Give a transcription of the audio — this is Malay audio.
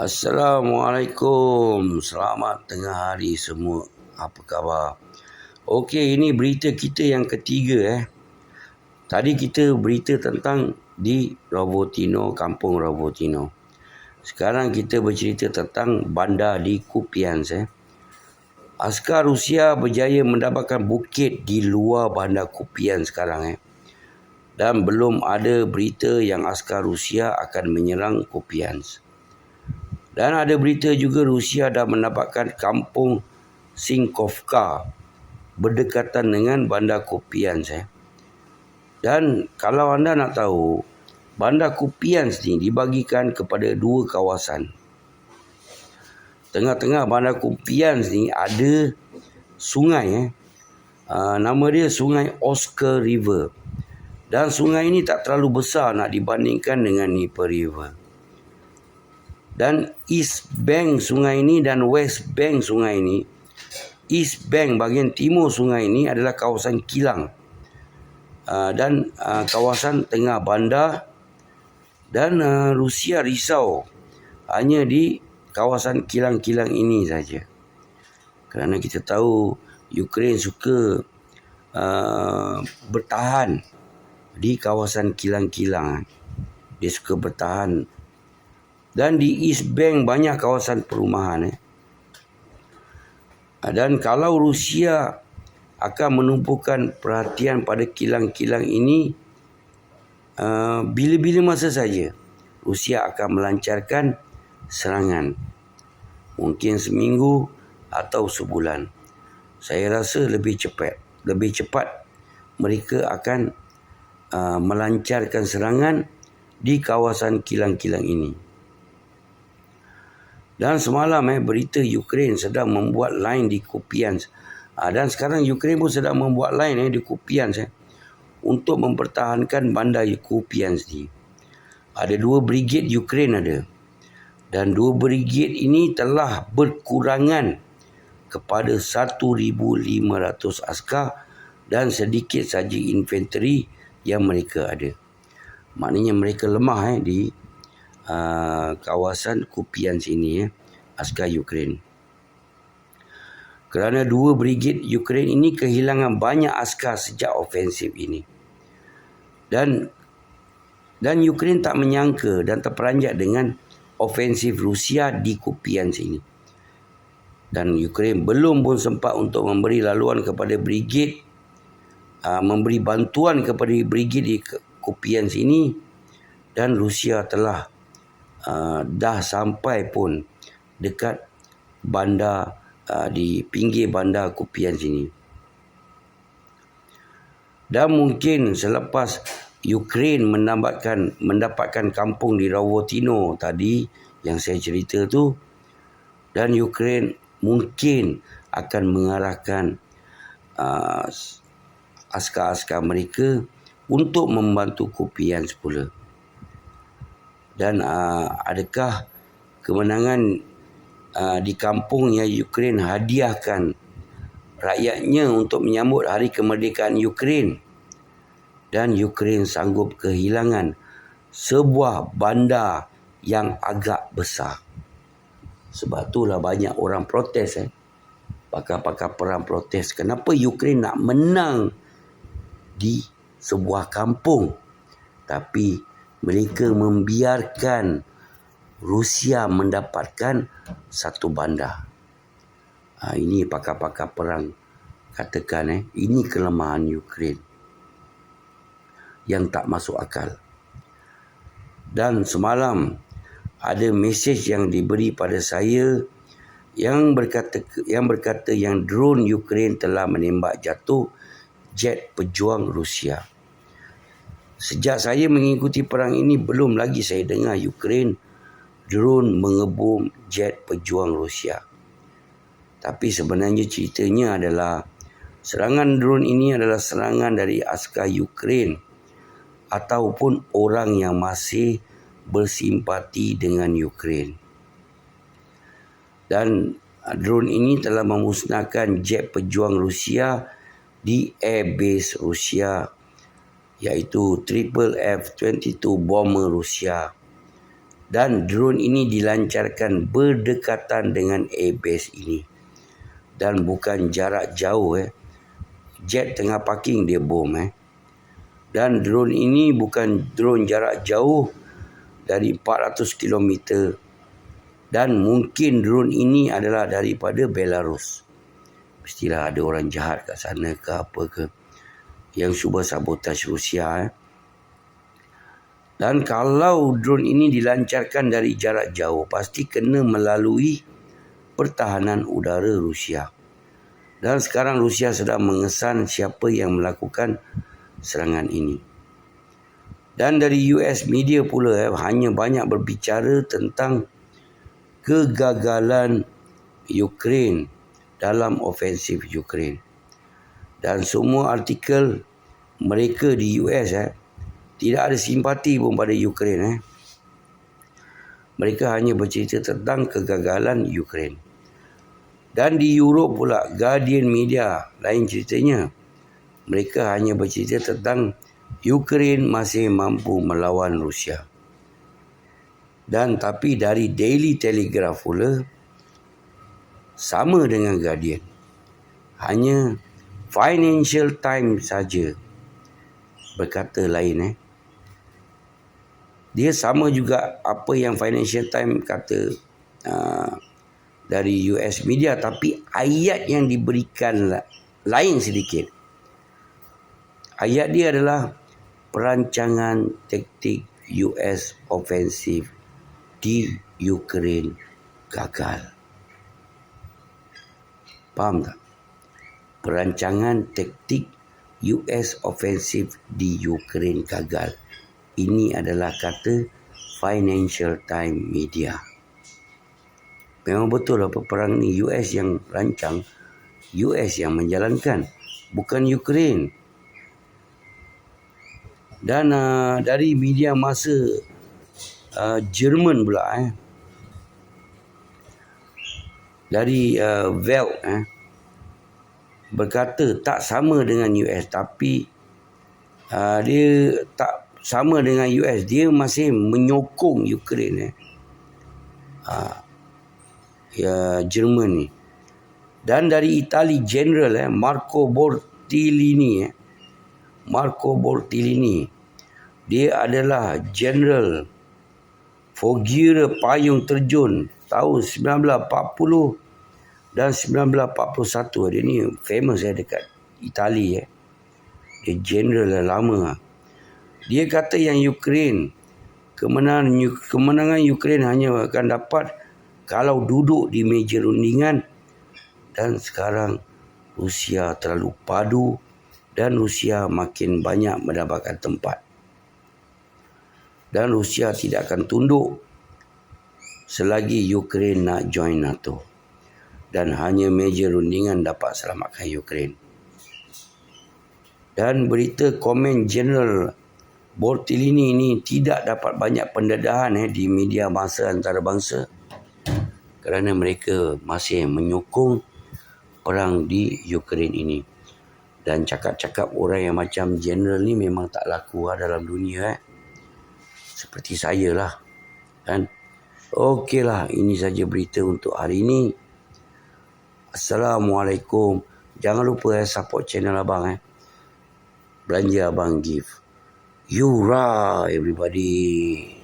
Assalamualaikum. Selamat tengah hari semua. Apa khabar? Okey, ini berita kita yang ketiga. Tadi kita berita tentang di Robotino, kampung Robotino. Sekarang kita bercerita tentang bandar di Kupians. Askar Rusia berjaya mendapatkan bukit di luar bandar Kupians sekarang. Dan belum ada berita yang askar Rusia akan menyerang Kupians. Dan ada berita juga Rusia dah mendapatkan kampung Sinkovka berdekatan dengan bandar Kupians. Dan kalau anda nak tahu, bandar Kupians ni dibagikan kepada dua kawasan. Tengah-tengah bandar Kupians ni ada sungai. Nama dia Sungai Oscar River. Dan sungai ini tak terlalu besar nak dibandingkan dengan Dnieper River. Dan East Bank sungai ini dan West Bank sungai ini, East Bank bahagian timur sungai ini adalah kawasan kilang. Dan kawasan tengah bandar. Dan Rusia risau hanya di kawasan kilang-kilang ini saja. Kerana kita tahu Ukraine suka bertahan di kawasan kilang-kilang. Dia suka bertahan. Dan di East Bank banyak kawasan perumahan. Dan kalau Rusia akan menumpukan perhatian pada kilang-kilang ini, bila-bila masa saja Rusia akan melancarkan serangan. Mungkin seminggu atau sebulan. Saya rasa lebih cepat mereka akan melancarkan serangan di kawasan kilang-kilang ini. Dan semalam berita Ukraine sedang membuat line di Kupians. Dan sekarang Ukraine pun sedang membuat line di Kupians untuk mempertahankan bandar Kupians ni. Ada 2 brigade Ukraine ada. Dan 2 brigade ini telah berkurangan kepada 1,500 askar dan sedikit saja infanteri yang mereka ada. Maknanya mereka lemah di kawasan Kupians ini, askar Ukraine. Kerana 2 brigade Ukraine ini kehilangan banyak askar sejak ofensif ini. Dan Ukraine tak menyangka dan terperanjat dengan ofensif Rusia di Kupians ini. Dan Ukraine belum pun sempat untuk memberi laluan kepada brigade, memberi bantuan kepada brigade di Kupians ini. Dan Rusia telah dah sampai pun dekat bandar, di pinggir bandar Kupians ini. Dan mungkin selepas Ukraine mendapatkan kampung di Robotino tadi yang saya cerita tu, dan Ukraine mungkin akan mengarahkan askar-askar mereka untuk membantu Kupians pula. Dan adakah kemenangan di kampung yang Ukraine hadiahkan rakyatnya untuk menyambut hari kemerdekaan Ukraine, dan Ukraine sanggup kehilangan sebuah bandar yang agak besar. Sebab itulah banyak orang protes. Pakar-pakar perang protes. Kenapa Ukraine nak menang di sebuah kampung, tapi mereka membiarkan Rusia mendapatkan satu bandar. Ini pakar-pakar perang katakan ini kelemahan Ukraine yang tak masuk akal. Dan semalam ada mesej yang diberi pada saya yang berkata yang drone Ukraine telah menembak jatuh jet pejuang Rusia. Sejak saya mengikuti perang ini, belum lagi saya dengar Ukraine drone mengebom jet pejuang Rusia. Tapi sebenarnya ceritanya adalah serangan drone ini adalah serangan dari askar Ukraine ataupun orang yang masih bersimpati dengan Ukraine. Dan drone ini telah memusnahkan jet pejuang Rusia di airbase Rusia, iaitu Triple F-22 bomber Rusia. Dan drone ini dilancarkan berdekatan dengan airbase ini. Dan bukan jarak jauh. Jet tengah parking dia bom. Dan drone ini bukan drone jarak jauh dari 400 km. Dan mungkin drone ini adalah daripada Belarus. Mestilah ada orang jahat kat sana ke apa ke yang cuba sabotaj Rusia. Dan kalau drone ini dilancarkan dari jarak jauh, pasti kena melalui pertahanan udara Rusia. Dan sekarang Rusia sedang mengesan siapa yang melakukan serangan ini. Dan dari US media pula hanya banyak berbicara tentang kegagalan Ukraine dalam ofensif Ukraine. Dan semua artikel mereka di US tidak ada simpati pun pada Ukraine. Mereka hanya bercerita tentang kegagalan Ukraine. Dan di Europe pula, Guardian Media lain ceritanya. Mereka hanya bercerita tentang Ukraine masih mampu melawan Rusia. Dan tapi dari Daily Telegraph pula sama dengan Guardian. Hanya Financial Times saja berkata lain. Dia sama juga apa yang Financial Times kata dari US media, tapi ayat yang diberikan lain sedikit. Ayat dia adalah perancangan taktik US ofensif di Ukraine gagal. Faham tak? Perancangan taktik US ofensif di Ukraine gagal. Ini adalah kata Financial Times media. Memang betul lah perang ni US yang rancang, US yang menjalankan, bukan Ukraine. Dan dari media masa Jerman pula dari Welt berkata tak sama dengan US, tapi dia tak sama dengan US, dia masih menyokong Ukraine Jerman ni. Dan dari Itali General Marco Bortolini dia adalah General Foggier payung terjun tahun 1940 dan 1941. Dia ni famous dekat Itali. Dia general lama. Dia kata yang Ukraine, kemenangan Ukraine hanya akan dapat kalau duduk di meja rundingan. Dan sekarang Rusia terlalu padu dan Rusia makin banyak mendapatkan tempat. Dan Rusia tidak akan tunduk selagi Ukraine nak join NATO. Dan hanya meja rundingan dapat selamatkan Ukraine. Dan berita komen General Bortolini ini tidak dapat banyak pendedahan di media masa antarabangsa kerana mereka masih menyokong perang di Ukraine ini. Dan cakap-cakap orang yang macam general ni memang tak laku dalam dunia. Seperti saya lah. Kan? Okeylah, ini saja berita untuk hari ini. Assalamualaikum. Jangan lupa support channel abang. Belanja abang give. Yura everybody.